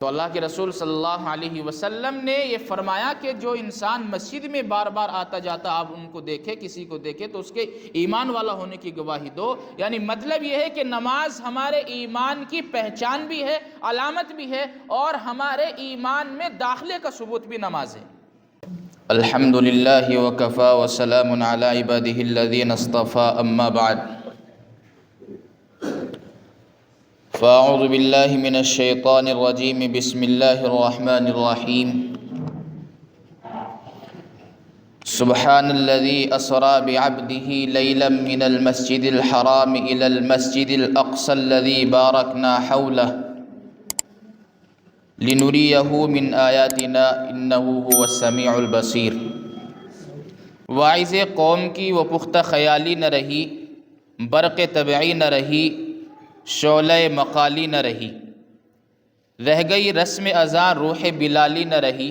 تو اللہ کے رسول صلی اللہ علیہ وسلم نے یہ فرمایا کہ جو انسان مسجد میں بار بار آتا جاتا آپ ان کو دیکھے، کسی کو دیکھے تو اس کے ایمان والا ہونے کی گواہی دو۔ یعنی مطلب یہ ہے کہ نماز ہمارے ایمان کی پہچان بھی ہے، علامت بھی ہے، اور ہمارے ایمان میں داخلے کا ثبوت بھی نماز ہے۔ الحمدللہ وکفا وسلام علی عبادہ الذین اصطفى، اما بعد فاعوذ باللہ من الشیطان الرجیم، بسم اللہ الرحمن الرحیم۔ سبحان الذی اسری بعبدہ لیلا من المسجد الحرام الی المسجد الاقصی الذی بارکنا حولہ لنریہ من آیاتنا انہ هو السمیع البصیر۔ واعظ قوم کی وہ پختہ خیالی نہ رہی، برق طبعی نہ رہی، شعلہ مقالی نہ رہی، رہ گئی رسم اذاں روح بلالی نہ رہی،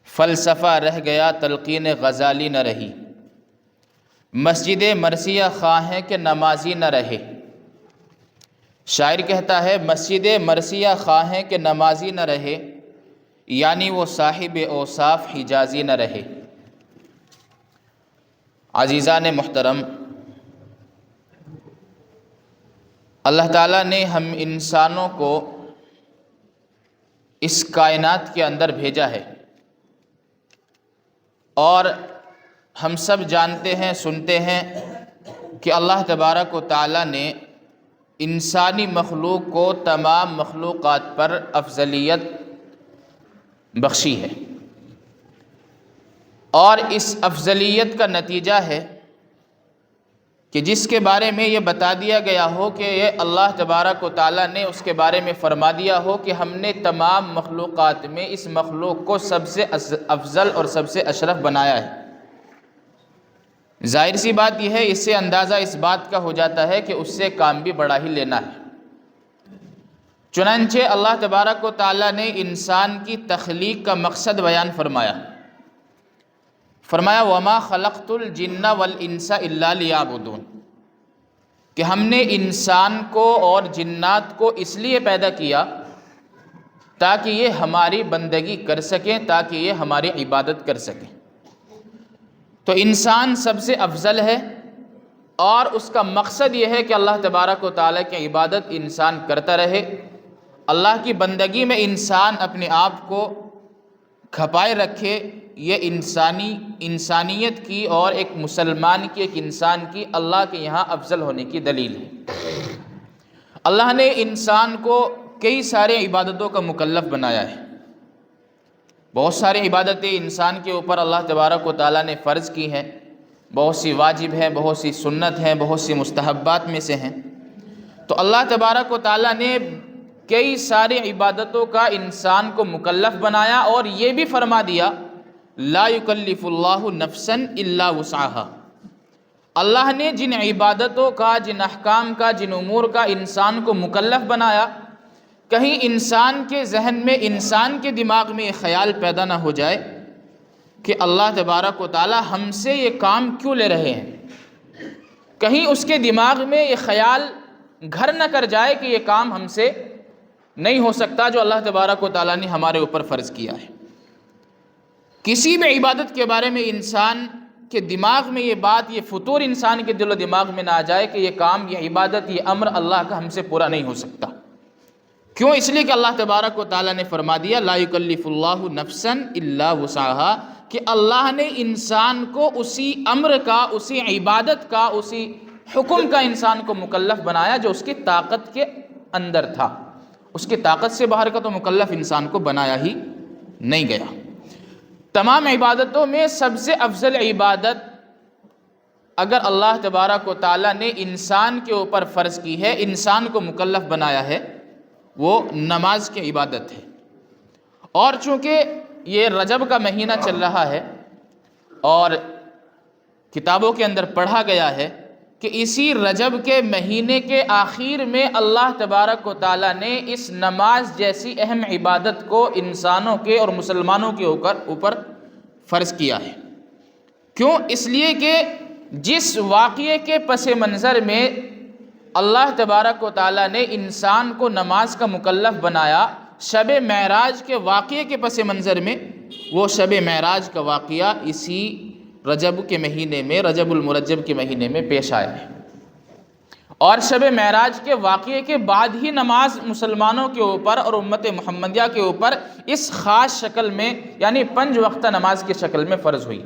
فلسفہ رہ گیا تلقین غزالی نہ رہی، مسجد مرثیہ خواہ ہے کہ نمازی نہ رہے۔ شاعر کہتا ہے مسجد مرثیہ خواہ ہے کہ نمازی نہ رہے، یعنی وہ صاحب اوصاف حجازی نہ رہے۔ عزیزان محترم، اللہ تعالیٰ نے ہم انسانوں کو اس کائنات کے اندر بھیجا ہے، اور ہم سب جانتے ہیں، سنتے ہیں کہ اللہ تبارک و تعالیٰ نے انسانی مخلوق کو تمام مخلوقات پر افضلیت بخشی ہے، اور اس افضلیت کا نتیجہ ہے کہ جس کے بارے میں یہ بتا دیا گیا ہو کہ یہ اللہ تبارک و تعالیٰ نے اس کے بارے میں فرما دیا ہو کہ ہم نے تمام مخلوقات میں اس مخلوق کو سب سے افضل اور سب سے اشرف بنایا ہے۔ ظاہر سی بات یہ ہے، اس سے اندازہ اس بات کا ہو جاتا ہے کہ اس سے کام بھی بڑا ہی لینا ہے۔ چنانچہ اللہ تبارک و تعالیٰ نے انسان کی تخلیق کا مقصد بیان فرمایا، وَمَا خَلَقْتُ الْجِنَّ وَالْإِنسَ إِلَّا لِيَعْبُدُونَ، کہ ہم نے انسان کو اور جنات کو اس لیے پیدا کیا تاکہ یہ ہماری بندگی کر سکیں، تاکہ یہ ہماری عبادت کر سکیں۔ تو انسان سب سے افضل ہے، اور اس کا مقصد یہ ہے کہ اللہ تبارک و تعالیٰ کی عبادت انسان کرتا رہے، اللہ کی بندگی میں انسان اپنے آپ کو کھپائے رکھے۔ یہ انسانیت کی اور ایک مسلمان کی، ایک انسان کی اللہ کے یہاں افضل ہونے کی دلیل ہے۔ اللہ نے انسان کو کئی سارے عبادتوں کا مکلف بنایا ہے، بہت ساری عبادتیں انسان کے اوپر اللہ تبارک و تعالیٰ نے فرض کی ہیں، بہت سی واجب ہیں، بہت سی سنت ہیں، بہت سی مستحبات میں سے ہیں۔ تو اللہ تبارک و تعالیٰ نے کئی ساری عبادتوں کا انسان کو مکلف بنایا، اور یہ بھی فرما دیا لا یکلف اللہ نفسا الا وسعها۔ اللہ نے جن عبادتوں کا، جن احکام کا، جن امور کا انسان کو مکلف بنایا، کہیں انسان کے ذہن میں، انسان کے دماغ میں یہ خیال پیدا نہ ہو جائے کہ اللہ تبارک و تعالی ہم سے یہ کام کیوں لے رہے ہیں، کہیں اس کے دماغ میں یہ خیال گھر نہ کر جائے کہ یہ کام ہم سے نہیں ہو سکتا جو اللہ تبارک و تعالیٰ نے ہمارے اوپر فرض کیا ہے۔ کسی بھی عبادت کے بارے میں انسان کے دماغ میں یہ بات، یہ فطور انسان کے دل و دماغ میں نہ آ جائے کہ یہ کام، یہ عبادت، یہ امر اللہ کا ہم سے پورا نہیں ہو سکتا۔ کیوں؟ اس لیے کہ اللہ تبارک و تعالیٰ نے فرما دیا لا یکلف اللہ نفسا الا وسعها، کہ اللہ نے انسان کو اسی امر کا، اسی عبادت کا، اسی حکم کا انسان کو مکلف بنایا جو اس کی طاقت کے اندر تھا۔ اس کی طاقت سے باہر کا تو مکلف انسان کو بنایا ہی نہیں گیا۔ تمام عبادتوں میں سب سے افضل عبادت اگر اللہ تبارک و تعالیٰ نے انسان کے اوپر فرض کی ہے، انسان کو مکلف بنایا ہے، وہ نماز کی عبادت ہے۔ اور چونکہ یہ رجب کا مہینہ چل رہا ہے، اور کتابوں کے اندر پڑھا گیا ہے کہ اسی رجب کے مہینے کے آخر میں اللہ تبارک و تعالیٰ نے اس نماز جیسی اہم عبادت کو انسانوں کے اور مسلمانوں کے اوپر فرض کیا ہے۔ کیوں؟ اس لیے کہ جس واقعے کے پس منظر میں اللہ تبارک و تعالیٰ نے انسان کو نماز کا مکلف بنایا شب معراج کے واقعے کے پس منظر میں. وہ شب معراج کا واقعہ اسی رجب کے مہینے میں، رجب المرجب کے مہینے میں پیش آیا ہے، اور شب معراج کے واقعے کے بعد ہی نماز مسلمانوں کے اوپر اور امت محمدیہ کے اوپر اس خاص شکل میں یعنی 5 وقتہ نماز کی شکل میں فرض ہوئی.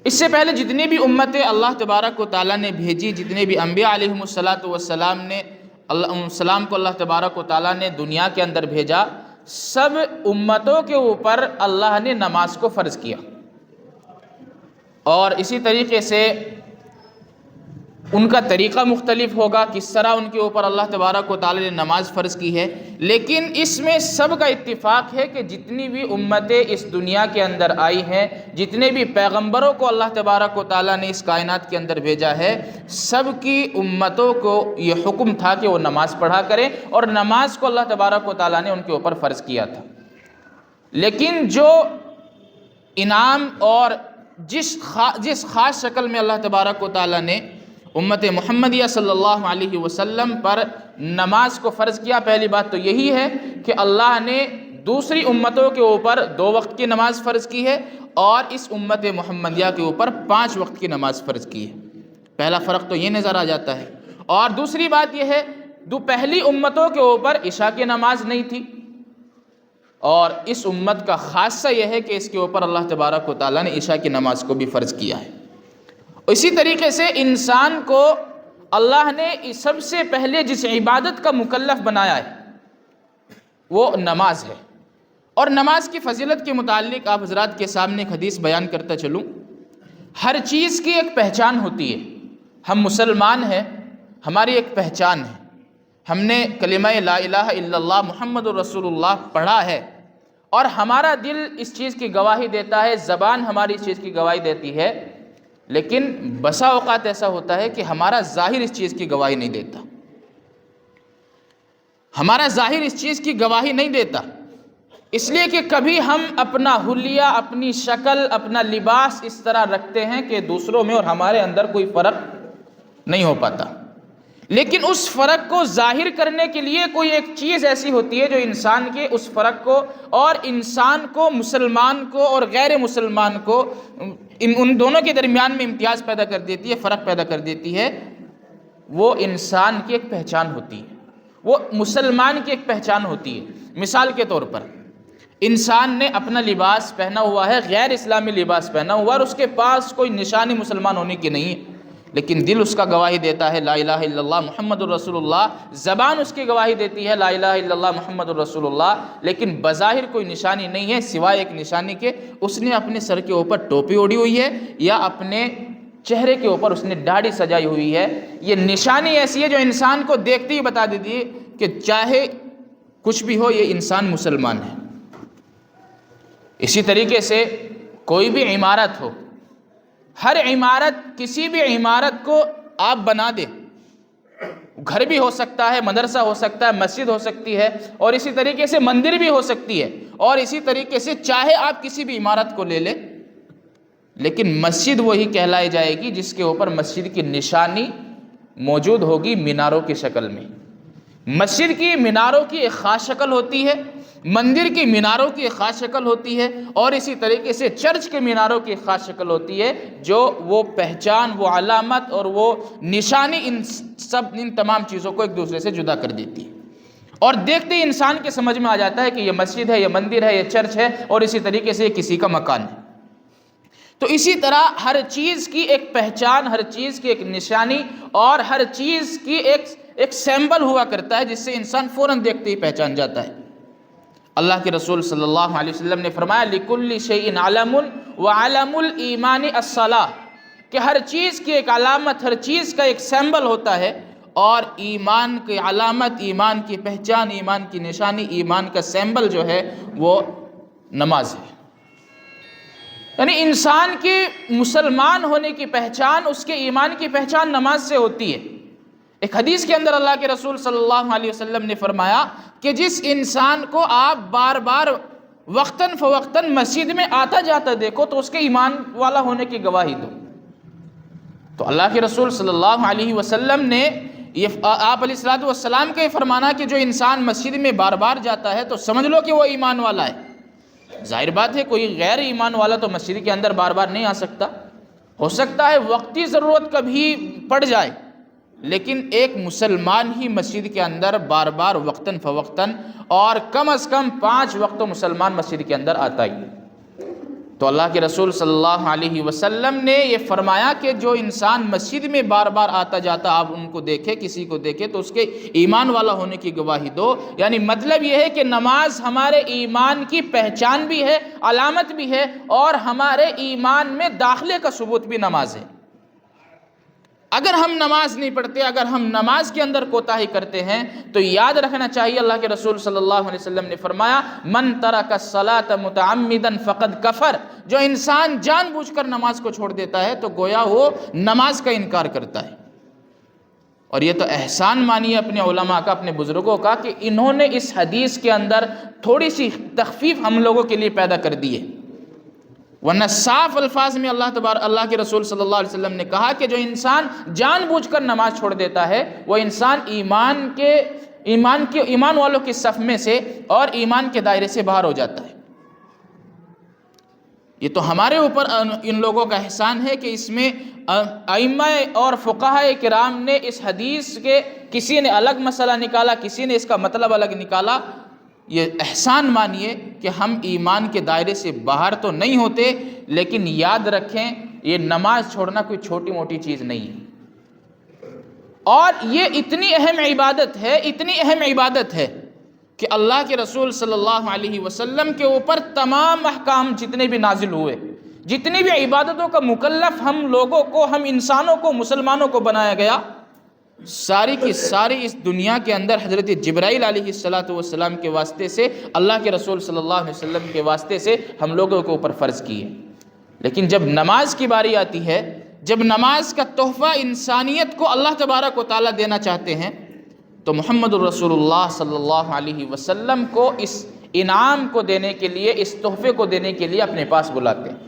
اس سے پہلے جتنی بھی امتیں اللہ تبارک و تعالیٰ نے بھیجی، جتنے بھی انبیاء علیہم السلام نے السلام کو اللہ تبارک و تعالیٰ نے دنیا کے اندر بھیجا، سب امتوں کے اوپر اللہ نے نماز کو فرض کیا. اور اسی طریقے سے ان کا طریقہ مختلف ہوگا، کس طرح ان کے اوپر اللہ تبارک و تعالی نے نماز فرض کی ہے، لیکن اس میں سب کا اتفاق ہے کہ جتنی بھی امتیں اس دنیا کے اندر آئی ہیں، جتنے بھی پیغمبروں کو اللہ تبارک و تعالی نے اس کائنات کے اندر بھیجا ہے، سب کی امتوں کو یہ حکم تھا کہ وہ نماز پڑھا کریں، اور نماز کو اللہ تبارک و تعالی نے ان کے اوپر فرض کیا تھا. لیکن جو انعام اور جس خاص شکل میں اللہ تبارک و تعالی نے امت محمدیہ صلی اللہ علیہ وسلم پر نماز کو فرض کیا، پہلی بات تو یہی ہے کہ اللہ نے دوسری امتوں کے اوپر 2 وقت کی نماز فرض کی ہے اور اس امت محمدیہ کے اوپر 5 وقت کی نماز فرض کی ہے. پہلا فرق تو یہ نظر آ جاتا ہے. اور دوسری بات یہ ہے، پہلی امتوں کے اوپر عشاء کی نماز نہیں تھی، اور اس امت کا خاصہ یہ ہے کہ اس کے اوپر اللہ تبارک و تعالیٰ نے عشاء کی نماز کو بھی فرض کیا ہے. اسی طریقے سے انسان کو اللہ نے سب سے پہلے جس عبادت کا مکلف بنایا ہے وہ نماز ہے. اور نماز کی فضیلت کے متعلق آپ حضرات کے سامنے ایک حدیث بیان کرتا چلوں. ہر چیز کی ایک پہچان ہوتی ہے. ہم مسلمان ہیں، ہماری ایک پہچان ہے. ہم نے کلمہ لا الہ الا اللہ محمد الرسول اللہ پڑھا ہے، اور ہمارا دل اس چیز کی گواہی دیتا ہے، زبان ہماری اس چیز کی گواہی دیتی ہے، لیکن بسا اوقات ایسا ہوتا ہے کہ ہمارا ظاہر اس چیز کی گواہی نہیں دیتا. ہمارا ظاہر اس چیز کی گواہی نہیں دیتا، اس لیے کہ کبھی ہم اپنا حلیہ، اپنی شکل، اپنا لباس اس طرح رکھتے ہیں کہ دوسروں میں اور ہمارے اندر کوئی فرق نہیں ہو پاتا. لیکن اس فرق کو ظاہر کرنے کے لیے کوئی ایک چیز ایسی ہوتی ہے جو انسان کے اس فرق کو اور انسان کو، مسلمان کو اور غیر مسلمان کو، ان دونوں کے درمیان میں امتیاز پیدا کر دیتی ہے، فرق پیدا کر دیتی ہے. وہ انسان کی ایک پہچان ہوتی ہے، وہ مسلمان کی ایک پہچان ہوتی ہے. مثال کے طور پر انسان نے اپنا لباس پہنا ہوا ہے، غیر اسلامی لباس پہنا ہوا، اور اس کے پاس کوئی نشانی مسلمان ہونے کی نہیں ہے، لیکن دل اس کا گواہی دیتا ہے لا الہ الا اللہ محمد الرسول اللہ، زبان اس کی گواہی دیتی ہے لا الہ الا اللہ محمد الرسول اللہ، لیکن بظاہر کوئی نشانی نہیں ہے سوائے ایک نشانی کے اس نے اپنے سر کے اوپر ٹوپی اوڑھی ہوئی ہے یا اپنے چہرے کے اوپر اس نے داڑھی سجائی ہوئی ہے. یہ نشانی ایسی ہے جو انسان کو دیکھتے ہی بتا دیتی ہے کہ چاہے کچھ بھی ہو یہ انسان مسلمان ہے. اسی طریقے سے کوئی بھی عمارت ہو، ہر عمارت، کسی بھی عمارت کو آپ بنا دیں، گھر بھی ہو سکتا ہے، مدرسہ ہو سکتا ہے، مسجد ہو سکتی ہے، اور اسی طریقے سے مندر بھی ہو سکتی ہے، اور اسی طریقے سے چاہے آپ کسی بھی عمارت کو لے لیں، لیکن مسجد وہی کہلائی جائے گی جس کے اوپر مسجد کی نشانی موجود ہوگی میناروں کی شکل میں. مسجد کی میناروں کی ایک خاص شکل ہوتی ہے، مندر کی میناروں کی ایک خاص شکل ہوتی ہے، اور اسی طریقے سے چرچ کے میناروں کی ایک خاص شکل ہوتی ہے، جو وہ پہچان، وہ علامت اور وہ نشانی ان تمام چیزوں کو ایک دوسرے سے جدا کر دیتی ہے. اور دیکھتے ہی انسان کے سمجھ میں آ جاتا ہے کہ یہ مسجد ہے، یہ مندر ہے، یہ چرچ ہے، اور اسی طریقے سے یہ کسی کا مکان ہے. تو اسی طرح ہر چیز کی ایک پہچان، ہر چیز کی ایک نشانی، اور ہر چیز کی ایک سیمبل ہوا کرتا ہے جس سے انسان فوراً دیکھتے ہی پہچان جاتا ہے. اللہ کے رسول صلی اللہ علیہ وسلم نے فرمایا لِكُلِّ شَيْءٍ عَلَمٌ وَعَلَمُ الْإِيمَانِ الصَّلَاةُ، کہ ہر چیز کی ایک علامت، ہر چیز کا ایک سیمبل ہوتا ہے، اور ایمان کی علامت، ایمان کی پہچان، ایمان کی نشانی، ایمان کا سیمبل جو ہے وہ نماز ہے. یعنی انسان کی مسلمان ہونے کی پہچان، اس کے ایمان کی پہچان نماز سے ہوتی ہے. ایک حدیث کے اندر اللہ کے رسول صلی اللہ علیہ وسلم نے فرمایا کہ جس انسان کو آپ بار بار وقتاً فوقتاً مسجد میں آتا جاتا دیکھو تو اس کے ایمان والا ہونے کی گواہی دو. تو اللہ کے رسول صلی اللہ علیہ وسلم نے یہ آپ علیہ الصلوۃ والسلام کا یہ فرمانا کہ جو انسان مسجد میں بار بار جاتا ہے تو سمجھ لو کہ وہ ایمان والا ہے۔ ظاہر بات ہے کوئی غیر ایمان والا تو مسجد کے اندر بار بار نہیں آ سکتا، ہو سکتا ہے وقتی ضرورت کبھی پڑ جائے، لیکن ایک مسلمان ہی مسجد کے اندر بار بار وقتاً فوقتاً اور کم از کم 5 وقت تو مسلمان مسجد کے اندر آتا ہی ہے۔ تو اللہ کے رسول صلی اللہ علیہ وسلم نے یہ فرمایا کہ جو انسان مسجد میں بار بار آتا جاتا، آپ ان کو دیکھے، کسی کو دیکھے تو اس کے ایمان والا ہونے کی گواہی دو۔ یعنی مطلب یہ ہے کہ نماز ہمارے ایمان کی پہچان بھی ہے، علامت بھی ہے، اور ہمارے ایمان میں داخلے کا ثبوت بھی نماز ہے۔ اگر ہم نماز نہیں پڑھتے، اگر ہم نماز کے اندر کوتاہی کرتے ہیں تو یاد رکھنا چاہیے اللہ کے رسول صلی اللہ علیہ وسلم نے فرمایا من ترک الصلاۃ متعمدا فقد کفر، جو انسان جان بوجھ کر نماز کو چھوڑ دیتا ہے تو گویا وہ نماز کا انکار کرتا ہے۔ اور یہ تو احسان مانیے اپنے علماء کا، اپنے بزرگوں کا، کہ انہوں نے اس حدیث کے اندر تھوڑی سی تخفیف ہم لوگوں کے لیے پیدا کر دی ہے، ورنہ صاف الفاظ میں اللہ کے رسول صلی اللہ علیہ وسلم نے کہا کہ جو انسان جان بوجھ کر نماز چھوڑ دیتا ہے وہ انسان ایمان والوں کے صف میں سے اور ایمان کے دائرے سے باہر ہو جاتا ہے۔ یہ تو ہمارے اوپر ان لوگوں کا احسان ہے کہ اس میں ائمہ اور فقہاء کرام نے اس حدیث کے کسی نے الگ مسئلہ نکالا، کسی نے اس کا مطلب الگ نکالا۔ یہ احسان مانیے کہ ہم ایمان کے دائرے سے باہر تو نہیں ہوتے، لیکن یاد رکھیں یہ نماز چھوڑنا کوئی چھوٹی موٹی چیز نہیں ہے، اور یہ اتنی اہم عبادت ہے کہ اللہ کے رسول صلی اللہ علیہ وسلم کے اوپر تمام احکام جتنے بھی نازل ہوئے، جتنی بھی عبادتوں کا مکلف ہم لوگوں کو، ہم انسانوں کو، مسلمانوں کو بنایا گیا، ساری کی ساری اس دنیا کے اندر حضرت جبرائیل علیہ السلام کے واسطے سے، اللہ کے رسول صلی اللہ علیہ وسلم کے واسطے سے ہم لوگوں کے اوپر فرض کی ہے۔ لیکن جب نماز کی باری آتی ہے، جب نماز کا تحفہ انسانیت کو اللہ تبارک و تعالیٰ دینا چاہتے ہیں تو محمد الرسول اللہ صلی اللہ علیہ وسلم کو اس انعام کو دینے کے لیے، اس تحفے کو دینے کے لیے اپنے پاس بلاتے ہیں،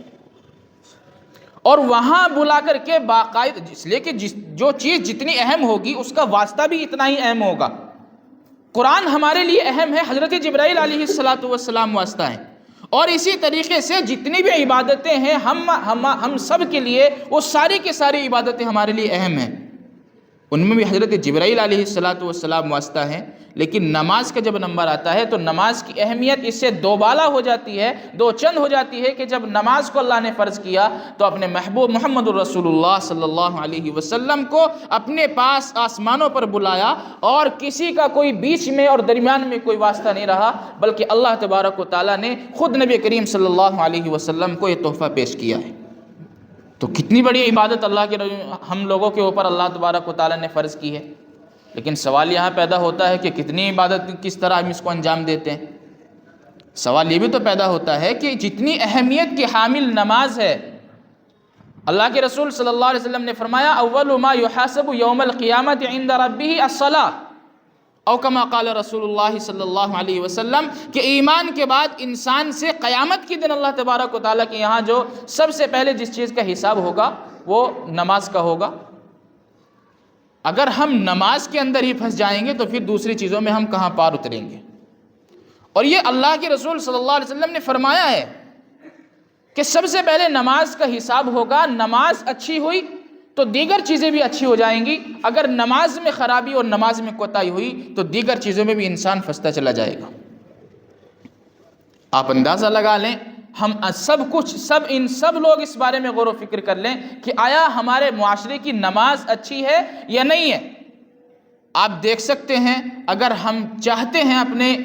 اور وہاں بلا کر کے باقاعدہ، اس لیے کہ جو چیز جتنی اہم ہوگی اس کا واسطہ بھی اتنا ہی اہم ہوگا۔ قرآن ہمارے لیے اہم ہے، حضرت جبرائیل علیہ السلام واسطہ ہیں، اور اسی طریقے سے جتنی بھی عبادتیں ہیں ہم سب کے لیے، وہ ساری کی ساری عبادتیں ہمارے لیے اہم ہیں، ان میں بھی حضرت جبرائیل علیہ السلام واسطہ ہیں۔ لیکن نماز کا جب نمبر آتا ہے تو نماز کی اہمیت اس سے دو بالا ہو جاتی ہے، دو چند ہو جاتی ہے، کہ جب نماز کو اللہ نے فرض کیا تو اپنے محبوب محمد الرسول اللہ صلی اللہ علیہ وسلم کو اپنے پاس آسمانوں پر بلایا، اور کسی کا کوئی بیچ میں اور درمیان میں کوئی واسطہ نہیں رہا، بلکہ اللہ تبارک و تعالیٰ نے خود نبی کریم صلی اللہ علیہ وسلم کو یہ تحفہ پیش کیا ہے۔ تو کتنی بڑی عبادت اللہ کے ہم لوگوں کے اوپر اللہ تبارک و تعالیٰ نے فرض کی ہے۔ لیکن سوال یہاں پیدا ہوتا ہے کہ کتنی عبادت کس طرح ہم اس کو انجام دیتے ہیں۔ سوال یہ بھی تو پیدا ہوتا ہے کہ جتنی اہمیت کی حامل نماز ہے، اللہ کے رسول صلی اللہ علیہ وسلم نے فرمایا اول ما یحاسب یوم القیامت عند ربہ الصلاۃ، او کما قال رسول اللہ صلی اللہ علیہ وسلم، کہ ایمان کے بعد انسان سے قیامت کے دن اللہ تبارک و تعالیٰ کے یہاں جو سب سے پہلے جس چیز کا حساب ہوگا وہ نماز کا ہوگا۔ اگر ہم نماز کے اندر ہی پھنس جائیں گے تو پھر دوسری چیزوں میں ہم کہاں پار اتریں گے؟ اور یہ اللہ کے رسول صلی اللہ علیہ وسلم نے فرمایا ہے کہ سب سے پہلے نماز کا حساب ہوگا، نماز اچھی ہوئی تو دیگر چیزیں بھی اچھی ہو جائیں گی، اگر نماز میں خرابی اور نماز میں کوتاہی ہوئی تو دیگر چیزوں میں بھی انسان پھنستا چلا جائے گا۔ آپ اندازہ لگا لیں، ہم سب لوگ اس بارے میں غور و فکر کر لیں کہ آیا ہمارے معاشرے کی نماز اچھی ہے یا نہیں ہے۔ آپ دیکھ سکتے ہیں اگر ہم چاہتے ہیں اپنے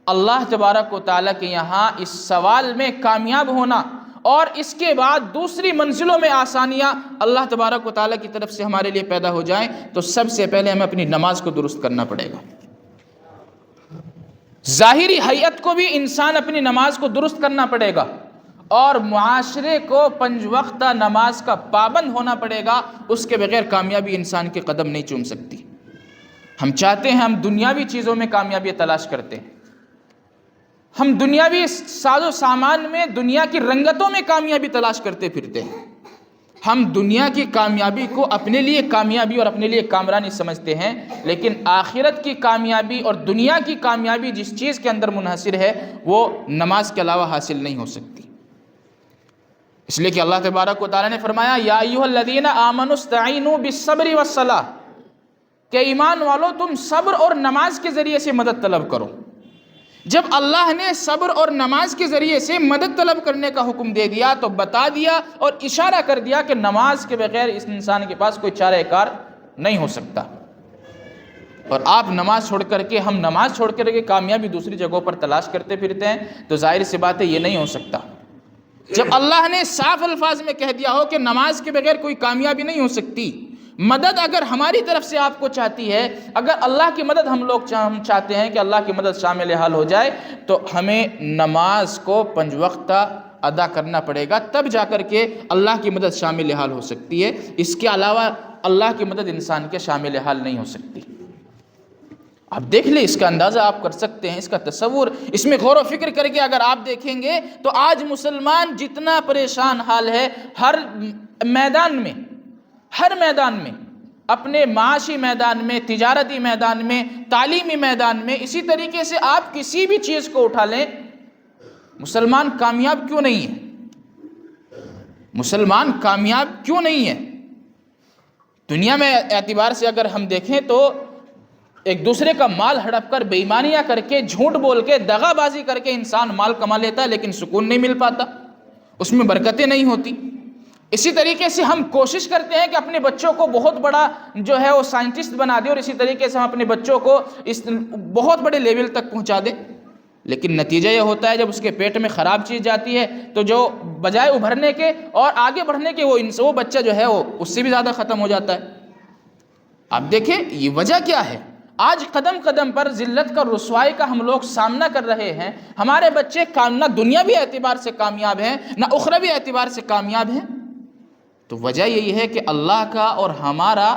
اللہ تبارک و تعالیٰ کے یہاں اس سوال میں کامیاب ہونا اور اس کے بعد دوسری منزلوں میں آسانیاں اللہ تبارک و تعالیٰ کی طرف سے ہمارے لیے پیدا ہو جائیں، تو سب سے پہلے ہمیں اپنی نماز کو درست کرنا پڑے گا۔ ظاہری حیت کو بھی انسان اپنی نماز کو درست کرنا پڑے گا، اور معاشرے کو 5 وقتہ نماز کا پابند ہونا پڑے گا، اس کے بغیر کامیابی انسان کے قدم نہیں چوم سکتی۔ ہم چاہتے ہیں، ہم دنیاوی چیزوں میں کامیابی تلاش کرتے ہیں، ہم دنیاوی ساز و سامان میں، دنیا کی رنگتوں میں کامیابی تلاش کرتے پھرتے ہیں، ہم دنیا کی کامیابی کو اپنے لیے کامیابی اور اپنے لیے کامرانی سمجھتے ہیں، لیکن آخرت کی کامیابی اور دنیا کی کامیابی جس چیز کے اندر منحصر ہے وہ نماز کے علاوہ حاصل نہیں ہو سکتی۔ اس لیے کہ اللہ تبارک و تعالیٰ نے فرمایا یا ایھا الذین آمنوا استعینوا بالصبر والصلاۃ، کہ ایمان والو تم صبر اور نماز کے ذریعے سے مدد طلب کرو۔ جب اللہ نے صبر اور نماز کے ذریعے سے مدد طلب کرنے کا حکم دے دیا تو بتا دیا اور اشارہ کر دیا کہ نماز کے بغیر اس انسان کے پاس کوئی چارہ کار نہیں ہو سکتا۔ اور آپ نماز چھوڑ کر کے، ہم نماز چھوڑ کر کے کامیابی دوسری جگہوں پر تلاش کرتے پھرتے ہیں، تو ظاہر سی بات ہے یہ نہیں ہو سکتا۔ جب اللہ نے صاف الفاظ میں کہہ دیا ہو کہ نماز کے بغیر کوئی کامیابی نہیں ہو سکتی، مدد اگر ہماری طرف سے آپ کو چاہتی ہے، اگر اللہ کی مدد ہم لوگ چاہتے ہیں کہ اللہ کی مدد شامل حال ہو جائے، تو ہمیں نماز کو 5 وقت ادا کرنا پڑے گا، تب جا کر کے اللہ کی مدد شامل حال ہو سکتی ہے۔ اس کے علاوہ اللہ کی مدد انسان کے شامل حال نہیں ہو سکتی۔ آپ دیکھ لیں، اس کا اندازہ آپ کر سکتے ہیں، اس کا تصور، اس میں غور و فکر کر کے اگر آپ دیکھیں گے تو آج مسلمان جتنا پریشان حال ہے، ہر میدان میں، اپنے معاشی میدان میں، تجارتی میدان میں، تعلیمی میدان میں، اسی طریقے سے آپ کسی بھی چیز کو اٹھا لیں، مسلمان کامیاب کیوں نہیں ہے؟ مسلمان کامیاب کیوں نہیں ہے؟ دنیا میں اعتبار سے اگر ہم دیکھیں تو ایک دوسرے کا مال ہڑپ کر، بے ایمانیاں کر کے، جھوٹ بول کے، دغا بازی کر کے انسان مال کما لیتا ہے، لیکن سکون نہیں مل پاتا، اس میں برکتیں نہیں ہوتی۔ اسی طریقے سے ہم کوشش کرتے ہیں کہ اپنے بچوں کو بہت بڑا جو ہے وہ سائنٹسٹ بنا دیں، اور اسی طریقے سے ہم اپنے بچوں کو اس بہت بڑے لیول تک پہنچا دیں، لیکن نتیجہ یہ ہوتا ہے جب اس کے پیٹ میں خراب چیز جاتی ہے تو جو بجائے ابھرنے کے اور آگے بڑھنے کے وہ بچہ جو ہے وہ اس سے بھی زیادہ ختم ہو جاتا ہے۔ آپ دیکھیں یہ وجہ کیا ہے؟ آج قدم قدم پر ذلت کا، رسوائی کا ہم لوگ سامنا کر رہے ہیں۔ ہمارے بچے نہ دنیاوی اعتبار سے کامیاب ہیں، نہ اخروی اعتبار سے کامیاب ہیں۔ تو وجہ یہی ہے کہ اللہ کا اور ہمارا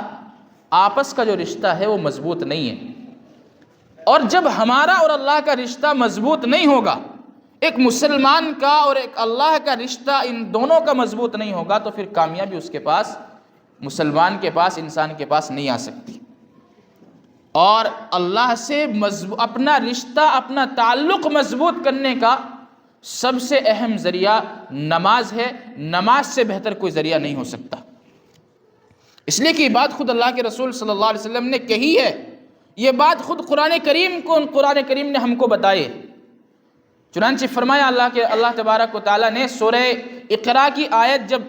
آپس کا جو رشتہ ہے وہ مضبوط نہیں ہے، اور جب ہمارا اور اللہ کا رشتہ مضبوط نہیں ہوگا، ایک مسلمان کا اور ایک اللہ کا رشتہ ان دونوں کا مضبوط نہیں ہوگا، تو پھر کامیابی اس کے پاس، مسلمان کے پاس، انسان کے پاس نہیں آ سکتی۔ اور اللہ سے اپنا رشتہ، اپنا تعلق مضبوط کرنے کا سب سے اہم ذریعہ نماز ہے۔ نماز سے بہتر کوئی ذریعہ نہیں ہو سکتا۔ اس لیے کہ یہ بات خود اللہ کے رسول صلی اللہ علیہ وسلم نے کہی ہے، یہ بات خود قرآن کریم نے ہم کو بتائی۔ چنانچہ فرمایا اللہ تبارک و تعالیٰ نے سورہ اقرا کی آیت جب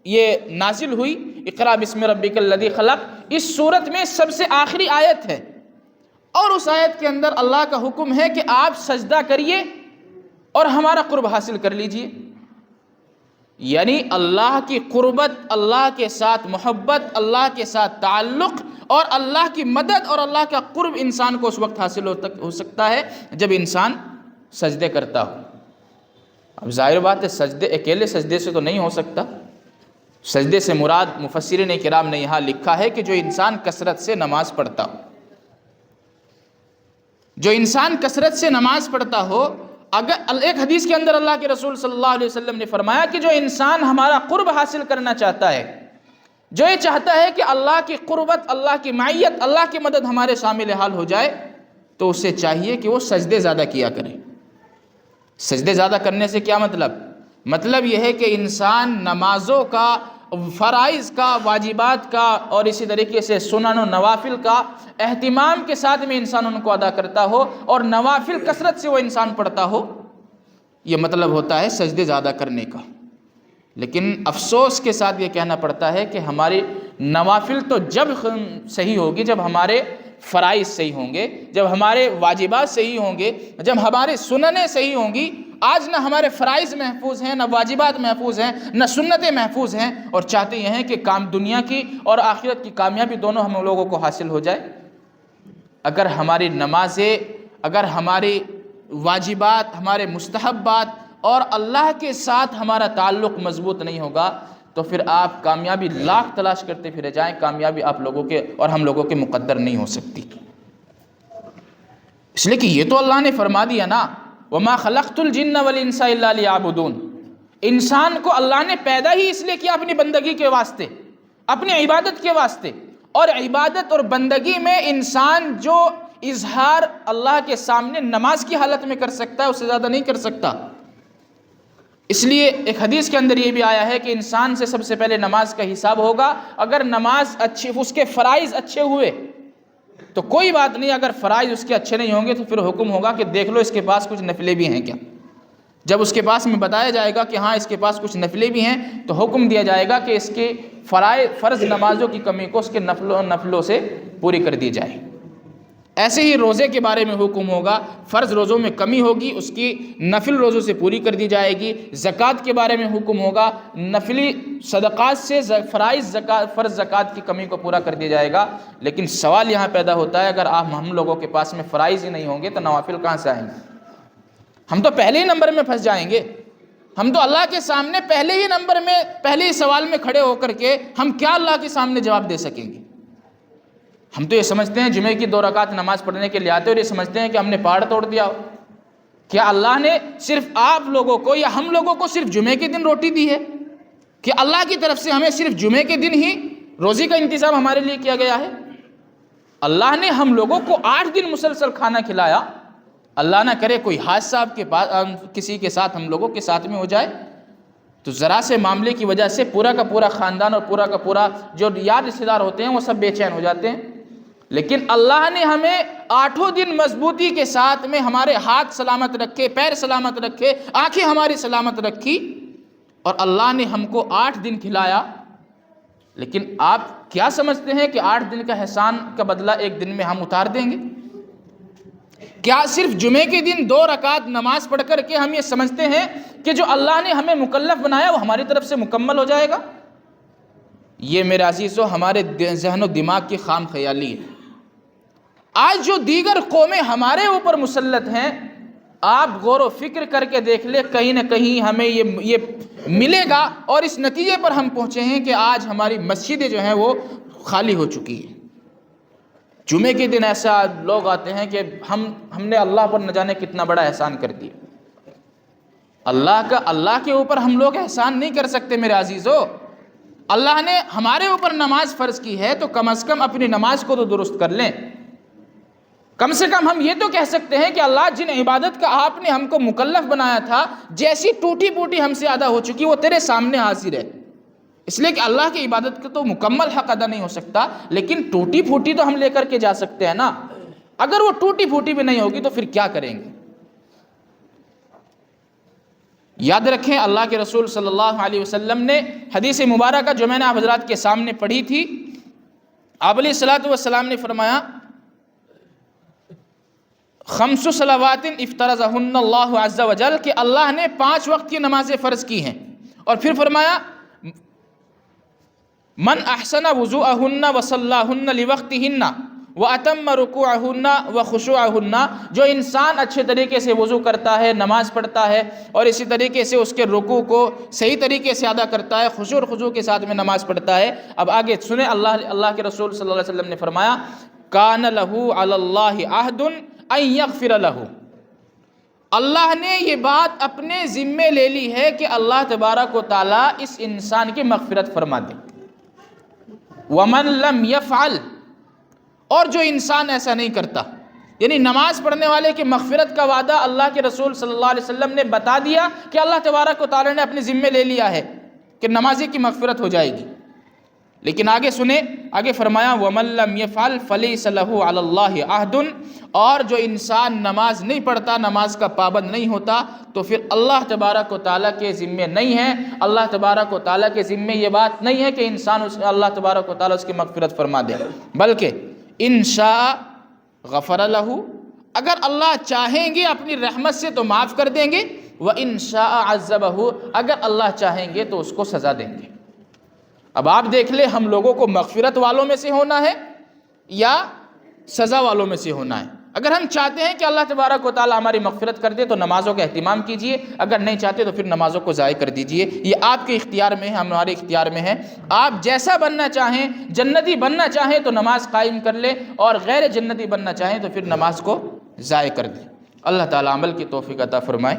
یہ نازل ہوئی، اقرا بسم ربک الذی خلق، اس صورت میں سب سے آخری آیت ہے، اور اس آیت کے اندر اللہ کا حکم ہے کہ آپ سجدہ کریے اور ہمارا قرب حاصل کر لیجئے۔ یعنی اللہ کی قربت، اللہ کے ساتھ محبت، اللہ کے ساتھ تعلق اور اللہ کی مدد اور اللہ کا قرب انسان کو اس وقت حاصل ہو سکتا ہے جب انسان سجدے کرتا ہو۔ اب ظاہر بات ہے سجدے، اکیلے سجدے سے تو نہیں ہو سکتا۔ سجدے سے مراد مفسرین کرام نے یہاں لکھا ہے کہ جو انسان کثرت سے نماز پڑھتا ہو، جو انسان کثرت سے نماز پڑھتا ہو۔ اگر ایک حدیث کے اندر اللہ کے رسول صلی اللہ علیہ وسلم نے فرمایا کہ جو انسان ہمارا قرب حاصل کرنا چاہتا ہے، جو یہ چاہتا ہے کہ اللہ کی قربت، اللہ کی معیت، اللہ کی مدد ہمارے شامل حال ہو جائے، تو اسے چاہیے کہ وہ سجدے زیادہ کیا کرے۔ سجدے زیادہ کرنے سے کیا مطلب یہ ہے کہ انسان نمازوں کا، فرائض کا، واجبات کا اور اسی طریقے سے سنن و نوافل کا اہتمام کے ساتھ میں انسان ان کو ادا کرتا ہو، اور نوافل کثرت سے وہ انسان پڑھتا ہو۔ یہ مطلب ہوتا ہے سجدے زیادہ کرنے کا۔ لیکن افسوس کے ساتھ یہ کہنا پڑتا ہے کہ ہماری نوافل تو جب صحیح ہوگی جب ہمارے فرائض صحیح ہوں گے، جب ہمارے واجبات صحیح ہوں گے، جب ہمارے سننیں صحیح ہوں گی۔ آج نہ ہمارے فرائض محفوظ ہیں، نہ واجبات محفوظ ہیں، نہ سنتیں محفوظ ہیں، اور چاہتے یہ ہیں کہ دنیا کی اور آخرت کی کامیابی دونوں ہم لوگوں کو حاصل ہو جائے۔ اگر ہماری نمازیں، اگر ہماری واجبات، ہمارے مستحبات اور اللہ کے ساتھ ہمارا تعلق مضبوط نہیں ہوگا، تو پھر آپ کامیابی لاکھ تلاش کرتے پھرے جائیں، کامیابی آپ لوگوں کے اور ہم لوگوں کے مقدر نہیں ہو سکتی۔ اس لیے کہ یہ تو اللہ نے فرما دیا نا، وَمَا خَلَقْتُ الْجِنَّ وَالْإِنسَ إِلَّا لِيَعْبُدُونَ، انسان کو اللہ نے پیدا ہی اس لیے کیا اپنی بندگی کے واسطے، اپنی عبادت کے واسطے، اور عبادت اور بندگی میں انسان جو اظہار اللہ کے سامنے نماز کی حالت میں کر سکتا ہے اس سے زیادہ نہیں کر سکتا۔ اس لیے ایک حدیث کے اندر یہ بھی آیا ہے کہ انسان سے سب سے پہلے نماز کا حساب ہوگا۔ اگر نماز اچھی، اس کے فرائض اچھے ہوئے تو کوئی بات نہیں، اگر فرائض اس کے اچھے نہیں ہوں گے تو پھر حکم ہوگا کہ دیکھ لو اس کے پاس کچھ نفلیں بھی ہیں کیا۔ جب اس کے پاس میں بتایا جائے گا کہ ہاں اس کے پاس کچھ نفلیں بھی ہیں تو حکم دیا جائے گا کہ اس کے فرض نمازوں کی کمی کو اس کے نفلوں سے پوری کر دی جائے۔ ایسے ہی روزے کے بارے میں حکم ہوگا، فرض روزوں میں کمی ہوگی اس کی نفل روزوں سے پوری کر دی جائے گی۔ زکوٰۃ کے بارے میں حکم ہوگا، نفلی صدقات سے فرض زکوٰۃ کی کمی کو پورا کر دیا جائے گا۔ لیکن سوال یہاں پیدا ہوتا ہے، اگر ہم لوگوں کے پاس میں فرائض ہی نہیں ہوں گے تو نوافل کہاں سے آئیں گے؟ ہم تو پہلے ہی نمبر میں پھنس جائیں گے۔ ہم تو اللہ کے سامنے پہلے ہی نمبر میں، پہلے ہی سوال میں کھڑے ہو کر کے ہم کیا اللہ کے سامنے جواب دے سکیں گے؟ ہم تو یہ سمجھتے ہیں جمعے کی 2 رکعت نماز پڑھنے کے لیے آتے اور یہ سمجھتے ہیں کہ ہم نے پہاڑ توڑ دیا ہو۔ کیا اللہ نے صرف آپ لوگوں کو یا ہم لوگوں کو صرف جمعے کے دن روٹی دی ہے؟ کہ اللہ کی طرف سے ہمیں صرف جمعے کے دن ہی روزی کا انتظام ہمارے لیے کیا گیا ہے؟ اللہ نے ہم لوگوں کو 8 دن مسلسل کھانا کھلایا۔ اللہ نہ کرے کوئی حادثہ آپ کے پاس کسی کے ساتھ، ہم لوگوں کے ساتھ میں ہو جائے تو ذرا سے معاملے کی وجہ سے پورا کا پورا خاندان اور پورا کا پورا جو یار رشتہ دار ہوتے ہیں وہ سب بے چین ہو جاتے ہیں۔ لیکن اللہ نے ہمیں 8 دن مضبوطی کے ساتھ میں ہمارے ہاتھ سلامت رکھے، پیر سلامت رکھے، آنکھیں ہماری سلامت رکھی، اور اللہ نے ہم کو 8 دن کھلایا۔ لیکن آپ کیا سمجھتے ہیں کہ 8 دن کا احسان کا بدلہ 1 دن میں ہم اتار دیں گے؟ کیا صرف جمعے کے دن 2 رکعت نماز پڑھ کر کے ہم یہ سمجھتے ہیں کہ جو اللہ نے ہمیں مکلف بنایا وہ ہماری طرف سے مکمل ہو جائے گا؟ یہ میرے عزیزو ہمارے ذہن و دماغ کی خام خیالی ہے۔ آج جو دیگر قومیں ہمارے اوپر مسلط ہیں، آپ غور و فکر کر کے دیکھ لیں، کہیں نہ کہیں ہمیں یہ ملے گا، اور اس نتیجے پر ہم پہنچے ہیں کہ آج ہماری مسجدیں جو ہیں وہ خالی ہو چکی ہیں۔ جمعے کے دن ایسا لوگ آتے ہیں کہ ہم نے اللہ پر نہ جانے کتنا بڑا احسان کر دیا۔ اللہ کے اوپر ہم لوگ احسان نہیں کر سکتے میرے عزیزو۔ اللہ نے ہمارے اوپر نماز فرض کی ہے تو کم از کم اپنی نماز کو تو درست کر لیں۔ کم سے کم ہم یہ تو کہہ سکتے ہیں کہ اللہ جن عبادت کا آپ نے ہم کو مکلف بنایا تھا، جیسی ٹوٹی پوٹی ہم سے ادا ہو چکی وہ تیرے سامنے حاضر ہے۔ اس لیے کہ اللہ کی عبادت کا تو مکمل حق ادا نہیں ہو سکتا، لیکن ٹوٹی پھوٹی تو ہم لے کر کے جا سکتے ہیں نا۔ اگر وہ ٹوٹی پھوٹی بھی نہیں ہوگی تو پھر کیا کریں گے؟ یاد رکھیں، اللہ کے رسول صلی اللہ علیہ وسلم نے حدیث مبارکہ جو میں نے آپ حضرات کے سامنے پڑھی تھی، آپ علیہ الصلوۃ والسلام نے فرمایا 5 صلوات افترضہن اللہ عز وجل، کہ اللہ نے 5 وقت کی نمازیں فرض کی ہیں، اور پھر فرمایا من احسن وضوءہن وصلاہن لوقتہن واتم رکوعہن وخشوعہن، جو انسان اچھے طریقے سے وضو کرتا ہے، نماز پڑھتا ہے، اور اسی طریقے سے اس کے رکوع کو صحیح طریقے سے ادا کرتا ہے، خشوع اور خضوع کے ساتھ میں نماز پڑھتا ہے۔ اب آگے سنیں، اللہ کے رسول صلی اللہ علیہ وسلم نے فرمایا کان لہ علی اللہ عہد ان یغفر لہ، اللہ نے یہ بات اپنے ذمے لے لی ہے کہ اللہ تبارک و تعالیٰ اس انسان کی مغفرت فرما دے۔ ومن لم یفعل، اور جو انسان ایسا نہیں کرتا، یعنی نماز پڑھنے والے کی مغفرت کا وعدہ اللہ کے رسول صلی اللہ علیہ وسلم نے بتا دیا کہ اللہ تبارک و تعالیٰ نے اپنے ذمے لے لیا ہے کہ نمازی کی مغفرت ہو جائے گی۔ لیکن آگے سنیں، آگے فرمایا وَمَن لَّمْ يَفْعَلْ فَلَيْسَ لَهُ عَلَى اللَّهِ عَهْدٌ، اور جو انسان نماز نہیں پڑھتا، نماز کا پابند نہیں ہوتا، تو پھر اللہ تبارک و تعالیٰ کے ذمے نہیں ہے، اللہ تبارک و تعالیٰ کے ذمے یہ بات نہیں ہے کہ انسان اللہ تبارک و تعالیٰ اس کی مغفرت فرما دے، بلکہ ان شاء غفر لہ، اگر اللہ چاہیں گے اپنی رحمت سے تو معاف کر دیں گے، وَإِن شَاءَ عَذَّبَهُ، اگر اللہ چاہیں گے تو اس کو سزا دیں گے۔ اب آپ دیکھ لیں ہم لوگوں کو مغفرت والوں میں سے ہونا ہے یا سزا والوں میں سے ہونا ہے۔ اگر ہم چاہتے ہیں کہ اللہ تبارک و تعالیٰ ہماری مغفرت کر دے تو نمازوں کا اہتمام کیجئے، اگر نہیں چاہتے تو پھر نمازوں کو ضائع کر دیجئے۔ یہ آپ کے اختیار میں ہے، ہمارے اختیار میں ہے۔ آپ جیسا بننا چاہیں، جنتی بننا چاہیں تو نماز قائم کر لیں، اور غیر جنتی بننا چاہیں تو پھر نماز کو ضائع کر دیں۔ اللہ تعالیٰ عمل کی توفیق عطا فرمائے۔